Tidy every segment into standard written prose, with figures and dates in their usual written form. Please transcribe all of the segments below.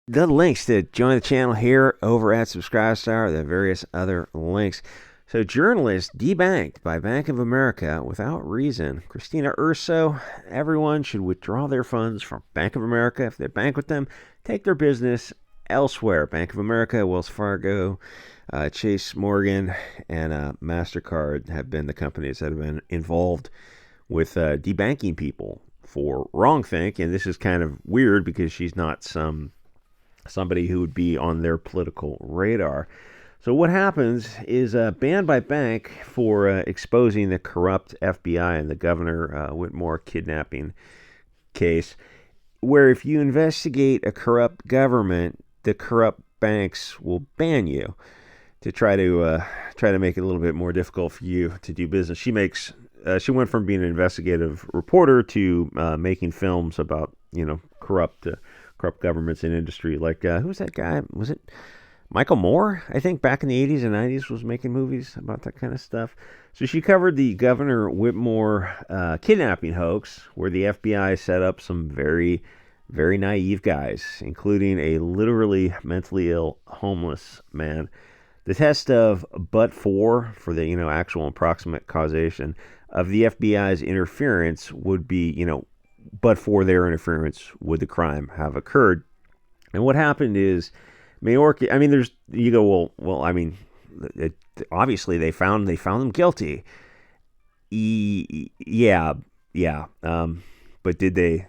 the links to join the channel here over at SubStars, the various other links. So, journalists debanked by Bank of America without reason. Christina, Urso, everyone should withdraw their funds from Bank of America. If they bank with them, take their business elsewhere. Bank of America, Wells Fargo, Chase Morgan, and MasterCard have been the companies that have been involved with debanking people for wrongthink. And this is kind of weird because she's not somebody who would be on their political radar. So what happens is banned by bank for exposing the corrupt FBI and the Governor Whitmore kidnapping case, where if you investigate a corrupt government, the corrupt banks will ban you to try to make it a little bit more difficult for you to do business. She went from being an investigative reporter to making films about corrupt governments in industry. Like who's that guy? Was it Michael Moore, I think, back in the 80s and 90s was making movies about that kind of stuff. So she covered the Governor Whitmore kidnapping hoax, where the FBI set up some very, very naive guys, including a literally mentally ill homeless man. The test of but for the actual approximate causation of the FBI's interference would be, but for their interference would the crime have occurred. And what happened is, Mayorkas, I mean, you go, well, I mean, obviously they found them guilty. Yeah. But did they,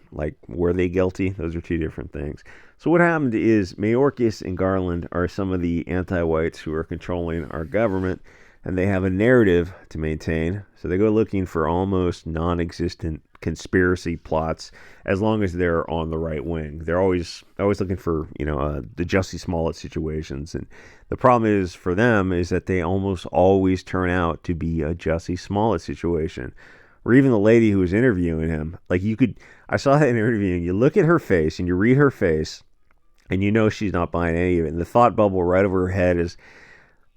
were they guilty? Those are two different things. So what happened is Mayorkas and Garland are some of the anti-whites who are controlling our government, and they have a narrative to maintain. So they go looking for almost non-existent conspiracy plots, as long as they're on the right wing. They're always looking for the Jussie Smollett situations, and the problem is for them is that they almost always turn out to be a Jussie Smollett situation. Or even the lady who was interviewing him, I saw that interview, and you look at her face and you read her face, and she's not buying any of it. And the thought bubble right over her head is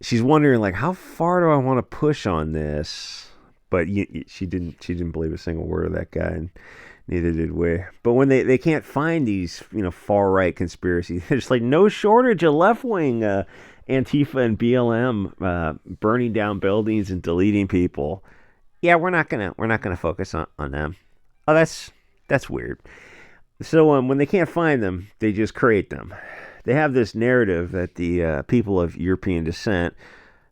she's wondering, how far do I want to push on this? But she didn't believe a single word of that guy, and neither did we. But when they can't find these far right conspiracies, there's no shortage of left wing Antifa and BLM burning down buildings and deleting people. Yeah, we're not gonna focus on them. Oh, that's weird. So when they can't find them, they just create them. They have this narrative that the people of European descent,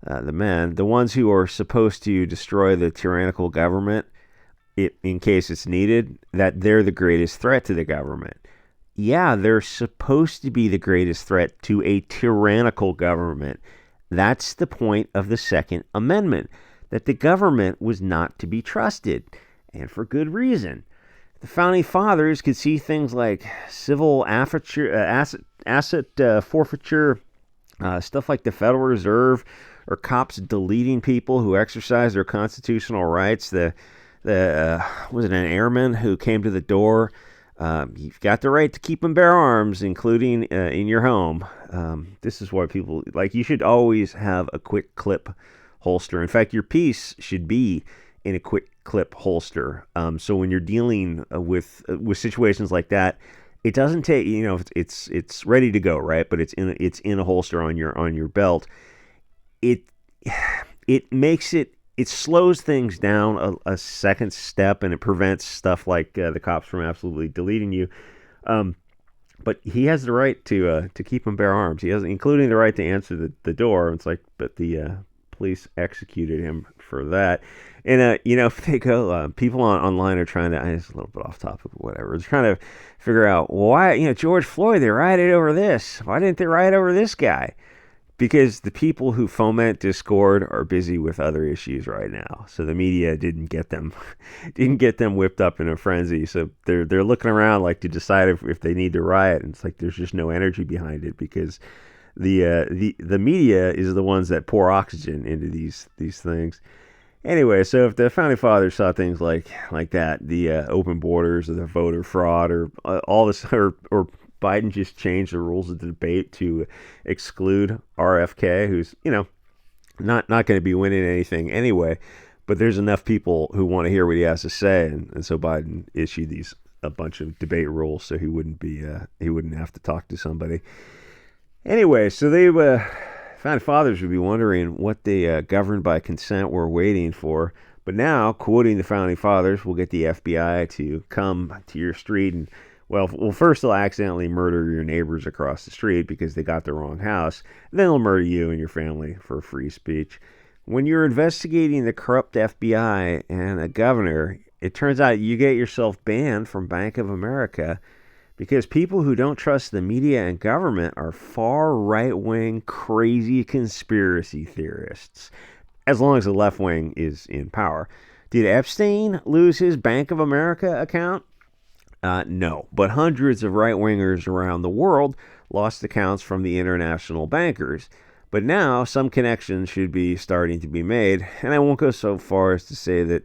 the men, the ones who are supposed to destroy the tyrannical government, in case it's needed, that they're the greatest threat to the government. Yeah, they're supposed to be the greatest threat to a tyrannical government. That's the point of the Second Amendment, that the government was not to be trusted, and for good reason. The Founding Fathers could see things like civil asset forfeiture, stuff like the Federal Reserve, or cops deleting people who exercise their constitutional rights. Was it an airman who came to the door? You've got the right to keep and bear arms, including in your home. This is why people, you should always have a quick clip holster. In fact, your piece should be in a quick clip holster. So when you're dealing with situations like that, it doesn't take, it's ready to go, right? But it's in a holster on your belt. It makes it slows things down a second step, and it prevents stuff like the cops from absolutely deleting you. But he has the right to keep and bear arms. He has, including the right to answer the door. It's but the police executed him for that. And if they go, people online are trying to. It's a little bit off topic, whatever. They're trying to figure out why George Floyd, they rioted over this. Why didn't they riot over this guy? Because the people who foment discord are busy with other issues right now. So the media didn't get them whipped up in a frenzy. So they're looking around to decide if they need to riot. And it's there's just no energy behind it, because the media is the ones that pour oxygen into these things. Anyway, so if the Founding Fathers saw things like that, the open borders or the voter fraud or all this, or Biden just changed the rules of the debate to exclude RFK, who's, not going to be winning anything anyway, but there's enough people who want to hear what he has to say. And so Biden issued these a bunch of debate rules so he wouldn't have to talk to somebody. Anyway, so they founding fathers would be wondering what the governed by consent were waiting for. But now, quoting the founding fathers, we'll get the FBI to come to your street and, well, first they'll accidentally murder your neighbors across the street because they got the wrong house. Then they'll murder you and your family for free speech. When you're investigating the corrupt FBI and a governor, it turns out you get yourself banned from Bank of America because people who don't trust the media and government are far right-wing, crazy conspiracy theorists, as long as the left wing is in power. Did Epstein lose his Bank of America account? No, but hundreds of right-wingers around the world lost accounts from the international bankers. But now some connections should be starting to be made, and I won't go so far as to say that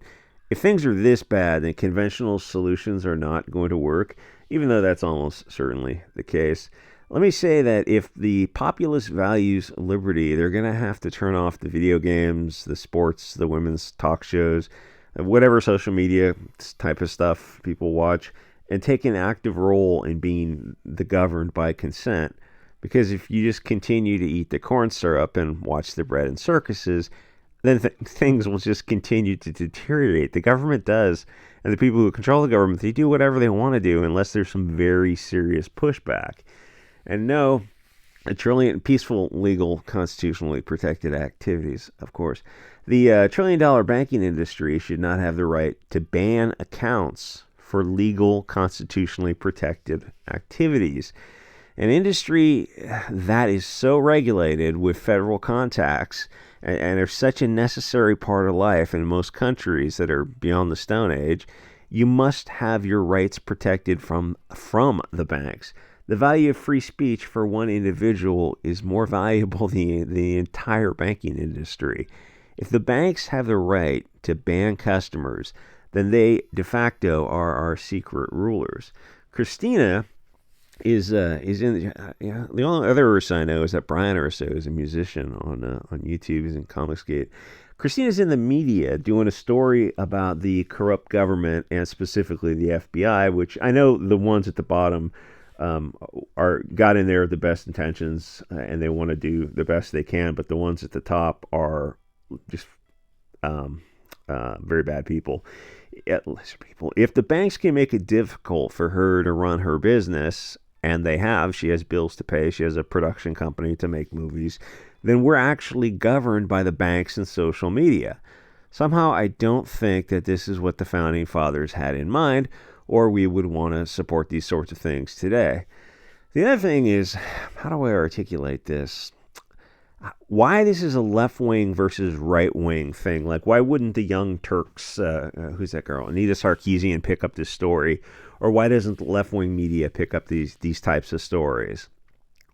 if things are this bad, then conventional solutions are not going to work, even though that's almost certainly the case. Let me say that if the populace values liberty, they're going to have to turn off the video games, the sports, the women's talk shows, whatever social media type of stuff people watch, and take an active role in being the governed by consent. Because if you just continue to eat the corn syrup and watch the bread and circuses, then things will just continue to deteriorate. The government does, and the people who control the government, they do whatever they want to do unless there's some very serious pushback. And no, a trillion peaceful, legal, constitutionally protected activities, of course. The $1 trillion banking industry should not have the right to ban accounts for legal, constitutionally protected activities. An industry that is so regulated with federal contacts and are such a necessary part of life in most countries that are beyond the Stone Age, you must have your rights protected from the banks. The value of free speech for one individual is more valuable than the entire banking industry. If the banks have the right to ban customers, then they de facto are our secret rulers. Christina is in the only other Urso I know is that Brian Urso is a musician on YouTube. He's in Comicsgate. Christina's in the media doing a story about the corrupt government and specifically the FBI, which I know the ones at the bottom got in there with the best intentions and they want to do the best they can, but the ones at the top are just very bad people. If the banks can make it difficult for her to run her business, and they have, she has bills to pay, she has a production company to make movies, then we're actually governed by the banks and social media. Somehow I don't think that this is what the founding fathers had in mind, or we would want to support these sorts of things today. The other thing is, how do I articulate this? Why this is a left-wing versus right-wing thing. Like, why wouldn't the Young Turks, who's that girl, Anita Sarkeesian, pick up this story? Or why doesn't the left-wing media pick up these types of stories?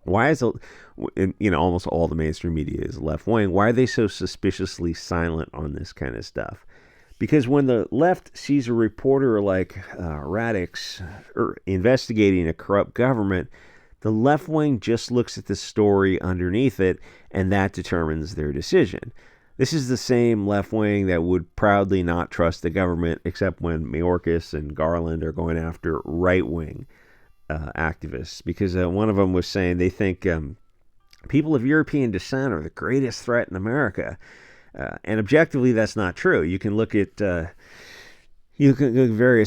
Why is almost all the mainstream media is left-wing? Why are they so suspiciously silent on this kind of stuff? Because when the left sees a reporter like Radix investigating a corrupt government, the left wing just looks at the story underneath it, and that determines their decision. This is the same left wing that would proudly not trust the government, except when Mayorkas and Garland are going after right wing activists. Because one of them was saying they think people of European descent are the greatest threat in America. And objectively, that's not true. You can look at various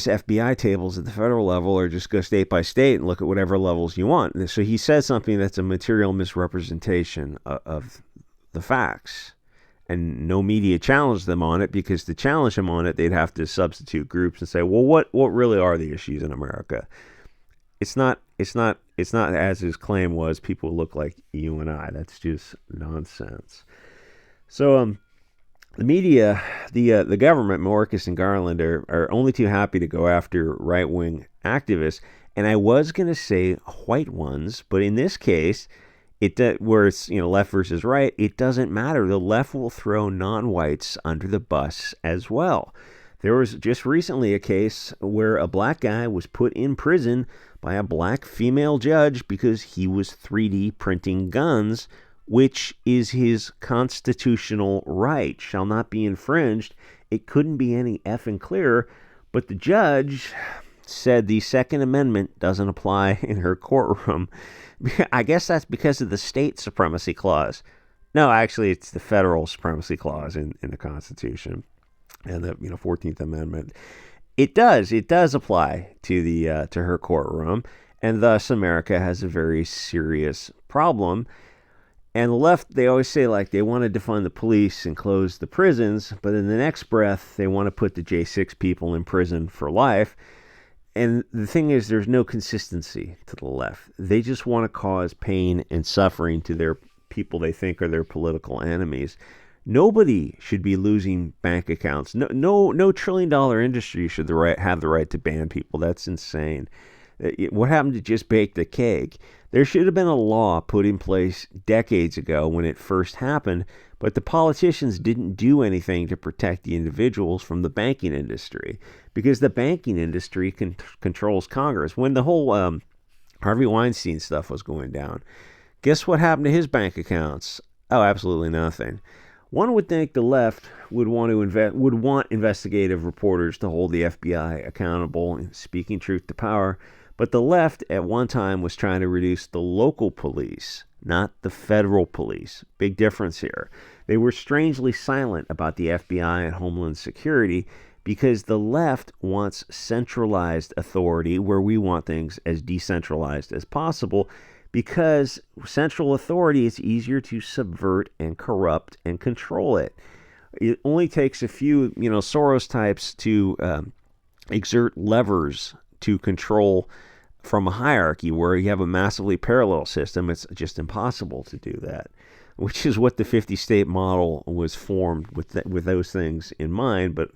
FBI tables at the federal level, or just go state by state and look at whatever levels you want. And so he said something that's a material misrepresentation of the facts. And no media challenged them on it, because to challenge them on it, they'd have to substitute groups and say, well, what really are the issues in America? It's not as his claim was, people look like you and I. That's just nonsense. So, the media, the government, Mayorkas and Garland, are only too happy to go after right-wing activists. And I was going to say white ones, but in this case, where it's left versus right, it doesn't matter. The left will throw non-whites under the bus as well. There was just recently a case where a black guy was put in prison by a black female judge because he was 3D printing guns, which is his constitutional right, shall not be infringed. It couldn't be any effing clearer, but the judge said the Second Amendment doesn't apply in her courtroom. I guess that's because of the state supremacy clause. No, actually, it's the federal supremacy clause in the Constitution and the 14th Amendment. It does apply to the to her courtroom, and thus America has a very serious problem. And the left, they always say like they want to defund the police and close the prisons, but in the next breath, they want to put the J6 people in prison for life. And the thing is, there's no consistency to the left. They just want to cause pain and suffering to their people they think are their political enemies. Nobody should be losing bank accounts. No trillion-dollar industry should have the right to ban people. That's insane. What happened to just bake the cake? There should have been a law put in place decades ago when it first happened, but the politicians didn't do anything to protect the individuals from the banking industry because the banking industry controls Congress. When the whole Harvey Weinstein stuff was going down, guess what happened to his bank accounts? Oh, absolutely nothing. One would think the left would want investigative reporters to hold the FBI accountable, speaking truth to power. But the left at one time was trying to reduce the local police, not the federal police. Big difference here. They were strangely silent about the FBI and Homeland Security because the left wants centralized authority where we want things as decentralized as possible, because central authority is easier to subvert and corrupt and control it. It only takes a few, Soros types to exert levers to control from a hierarchy. Where you have a massively parallel system, it's just impossible to do that, which is what the 50-state model was formed with those things in mind. But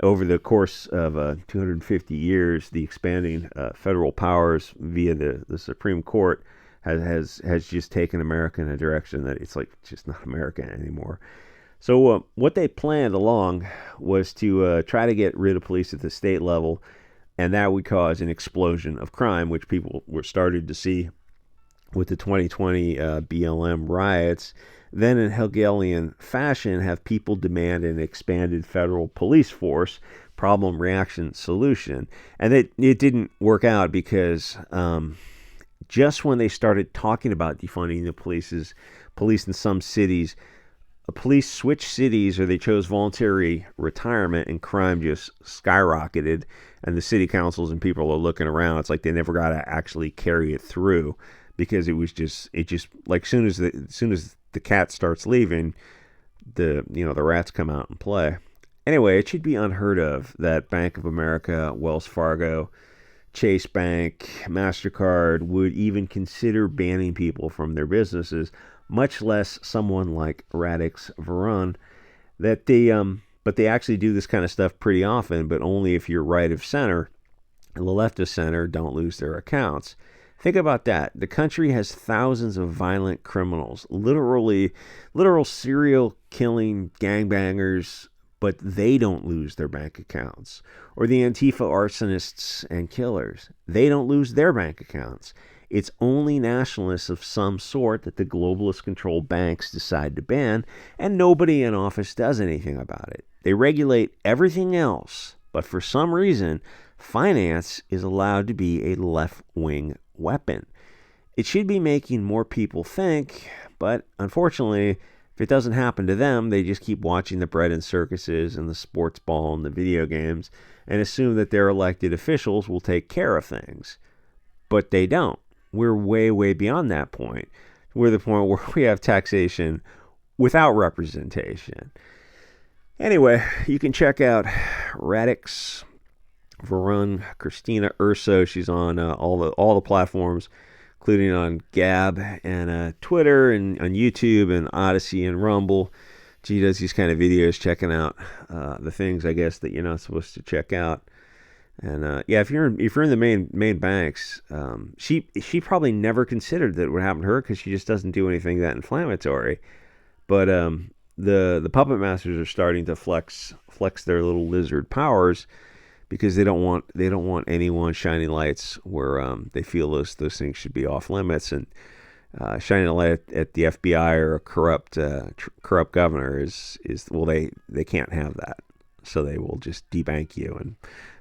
over the course of 250 years, the expanding federal powers via the Supreme Court has just taken America in a direction that it's like just not America anymore. So what they planned along was to try to get rid of police at the state level, and that would cause an explosion of crime, which people were started to see with the 2020 BLM riots. Then in Hegelian fashion, have people demand an expanded federal police force, problem, reaction, solution. And it didn't work out because just when they started talking about defunding the police in some cities, police switched cities or they chose voluntary retirement, and crime just skyrocketed. And the city councils and people are looking around. It's like they never got to actually carry it through because it just like soon as the cat starts leaving, the rats come out and play. Anyway, it should be unheard of that Bank of America, Wells Fargo, Chase Bank, MasterCard would even consider banning people from their businesses, much less someone like Radix, Verum, but they actually do this kind of stuff pretty often, but only if you're right of center, and the left of center don't lose their accounts. Think about that. The country has thousands of violent criminals, literal serial killing gangbangers, but they don't lose their bank accounts. Or the Antifa arsonists and killers, they don't lose their bank accounts. It's only nationalists of some sort that the globalist controlled banks decide to ban, and nobody in office does anything about it. They regulate everything else, but for some reason, finance is allowed to be a left-wing weapon. It should be making more people think, but unfortunately, if it doesn't happen to them, they just keep watching the bread and circuses and the sports ball and the video games and assume that their elected officials will take care of things. But they don't. We're way, way beyond that point. We're the point where we have taxation without representation. Anyway, you can check out Radix, Verum, Christina, Urso. She's on all the platforms, including on Gab and Twitter and on YouTube and Odyssey and Rumble. She does these kind of videos checking out the things, I guess, that you're not supposed to check out. And if you're in the main banks, she probably never considered that it would happen to her because she just doesn't do anything that inflammatory. But the puppet masters are starting to flex their little lizard powers because they don't want anyone shining lights where they feel those things should be off limits. And shining a light at the FBI or a corrupt governor is well, they can't have that, so they will just debank you and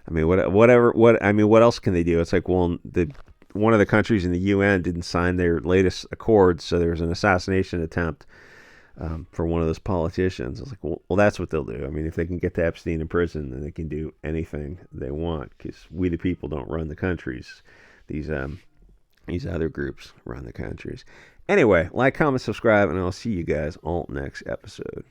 I mean, whatever. What else can they do? It's like, well, one of the countries in the UN didn't sign their latest accords, so there was an assassination attempt for one of those politicians. I was like, well, that's what they'll do. I mean, if they can get to Epstein in prison, then they can do anything they want, because we the people don't run the countries. These other groups run the countries. Anyway, like, comment, subscribe, and I'll see you guys all next episode.